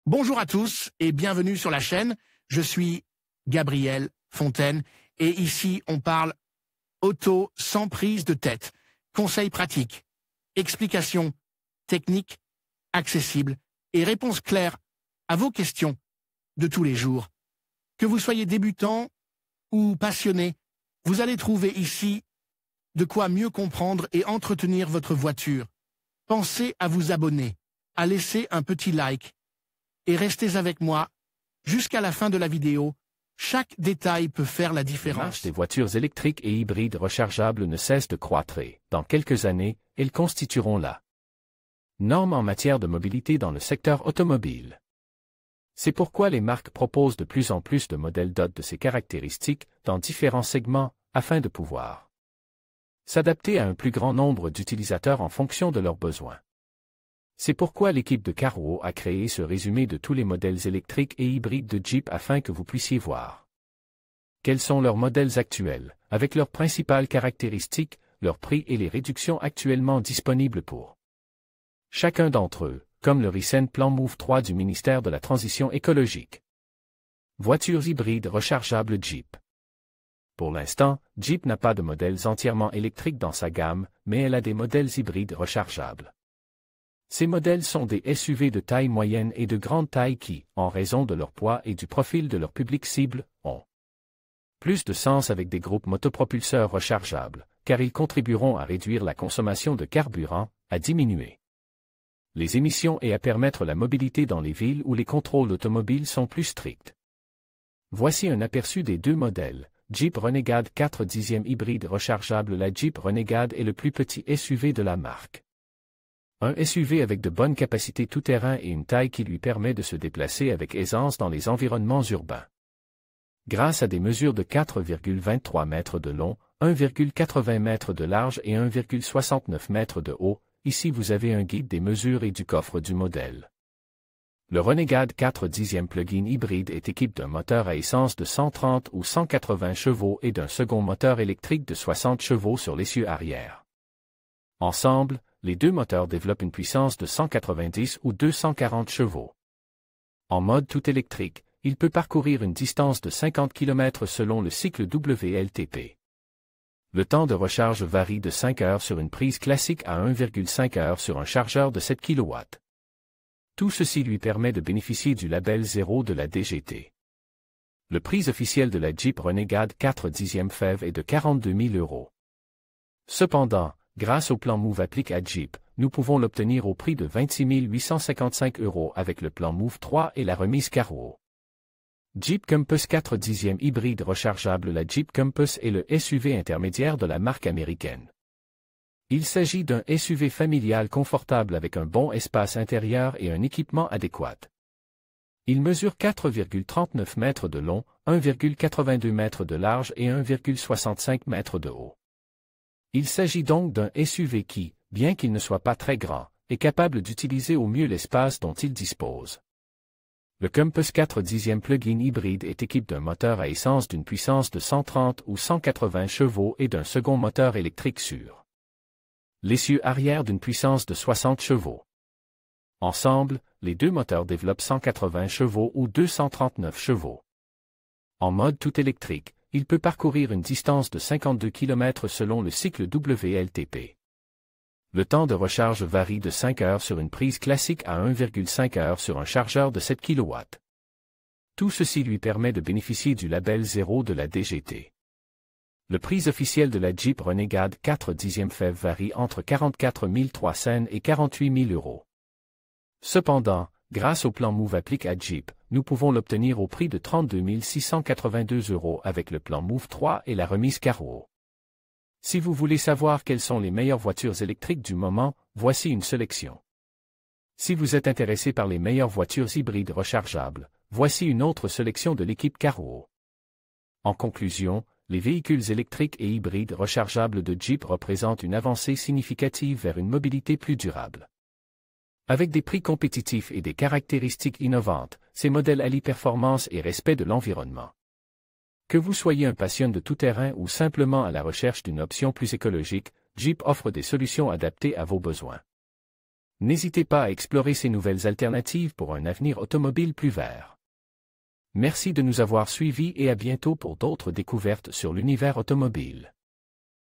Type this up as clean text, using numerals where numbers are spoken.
Bonjour à tous et bienvenue sur la chaîne. Je suis Gabriel Fontaine et ici on parle auto sans prise de tête. Conseils pratiques, explications techniques, accessibles et réponses claires à vos questions de tous les jours. Que vous soyez débutant ou passionné, vous allez trouver ici de quoi mieux comprendre et entretenir votre voiture. Pensez à vous abonner, à laisser un petit like et restez avec moi jusqu'à la fin de la vidéo. Chaque détail peut faire la La différence. marche des voitures électriques et hybrides rechargeables ne cesse de croître et, dans quelques années, elles constitueront la norme en matière de mobilité dans le secteur automobile. C'est pourquoi les marques proposent de plus en plus de modèles dotés de ces caractéristiques dans différents segments afin de pouvoir s'adapter à un plus grand nombre d'utilisateurs en fonction de leurs besoins. C'est pourquoi l'équipe de Carwow a créé ce résumé de tous les modèles électriques et hybrides de Jeep afin que vous puissiez voir quels sont leurs modèles actuels, avec leurs principales caractéristiques, leurs prix et les réductions actuellement disponibles pour chacun d'entre eux, comme le Recent Plan Move 3 du ministère de la Transition écologique. Voitures hybrides rechargeables Jeep. Pour l'instant, Jeep n'a pas de modèles entièrement électriques dans sa gamme, mais elle a des modèles hybrides rechargeables. Ces modèles sont des SUV de taille moyenne et de grande taille qui, en raison de leur poids et du profil de leur public cible, ont plus de sens avec des groupes motopropulseurs rechargeables, car ils contribueront à réduire la consommation de carburant, à diminuer les émissions et à permettre la mobilité dans les villes où les contrôles automobiles sont plus stricts. Voici un aperçu des deux modèles. Jeep Renegade 4 dixièmes hybride rechargeable. La Jeep Renegade est le plus petit SUV de la marque. Un SUV avec de bonnes capacités tout-terrain et une taille qui lui permet de se déplacer avec aisance dans les environnements urbains. Grâce à des mesures de 4,23 mètres de long, 1,80 mètres de large et 1,69 mètres de haut, ici vous avez un guide des mesures et du coffre du modèle. Le Renegade 4 dixièmes plug-in hybride est équipé d'un moteur à essence de 130 ou 180 chevaux et d'un second moteur électrique de 60 chevaux sur l'essieu arrière. Ensemble, les deux moteurs développent une puissance de 190 ou 240 chevaux. En mode tout électrique, il peut parcourir une distance de 50 km selon le cycle WLTP. Le temps de recharge varie de 5 heures sur une prise classique à 1,5 heures sur un chargeur de 7 kW. Tout ceci lui permet de bénéficier du label 0 de la DGT. Le prix officiel de la Jeep Renegade 4 dixièmes FEV est de 42 000 €. Cependant, grâce au plan Move appliqué à Jeep, nous pouvons l'obtenir au prix de 26 855 € avec le plan Move 3 et la remise Carwow. Jeep Compass 4 dixièmes hybride rechargeable. La Jeep Compass est le SUV intermédiaire de la marque américaine. Il s'agit d'un SUV familial confortable avec un bon espace intérieur et un équipement adéquat. Il mesure 4,39 mètres de long, 1,82 mètres de large et 1,65 mètres de haut. Il s'agit donc d'un SUV qui, bien qu'il ne soit pas très grand, est capable d'utiliser au mieux l'espace dont il dispose. Le Compass 4 dixièmes plug-in hybride est équipé d'un moteur à essence d'une puissance de 130 ou 180 chevaux et d'un second moteur électrique sur l'essieu arrière d'une puissance de 60 chevaux. Ensemble, les deux moteurs développent 180 chevaux ou 239 chevaux. En mode tout électrique, il peut parcourir une distance de 52 km selon le cycle WLTP. Le temps de recharge varie de 5 heures sur une prise classique à 1,5 heures sur un chargeur de 7 kW. Tout ceci lui permet de bénéficier du label 0 de la DGT. Le prix officiel de la Jeep Renegade 4 dixièmes FEV varie entre 44 300 et 48 000 €. Cependant, grâce au plan Move appliqué à Jeep, nous pouvons l'obtenir au prix de 32 682 € avec le plan Move 3 et la remise Carwow. Si vous voulez savoir quelles sont les meilleures voitures électriques du moment, voici une sélection. Si vous êtes intéressé par les meilleures voitures hybrides rechargeables, voici une autre sélection de l'équipe Carwow. En conclusion, les véhicules électriques et hybrides rechargeables de Jeep représentent une avancée significative vers une mobilité plus durable. Avec des prix compétitifs et des caractéristiques innovantes, ces modèles allient performance et respect de l'environnement. Que vous soyez un passionné de tout-terrain ou simplement à la recherche d'une option plus écologique, Jeep offre des solutions adaptées à vos besoins. N'hésitez pas à explorer ces nouvelles alternatives pour un avenir automobile plus vert. Merci de nous avoir suivis et à bientôt pour d'autres découvertes sur l'univers automobile.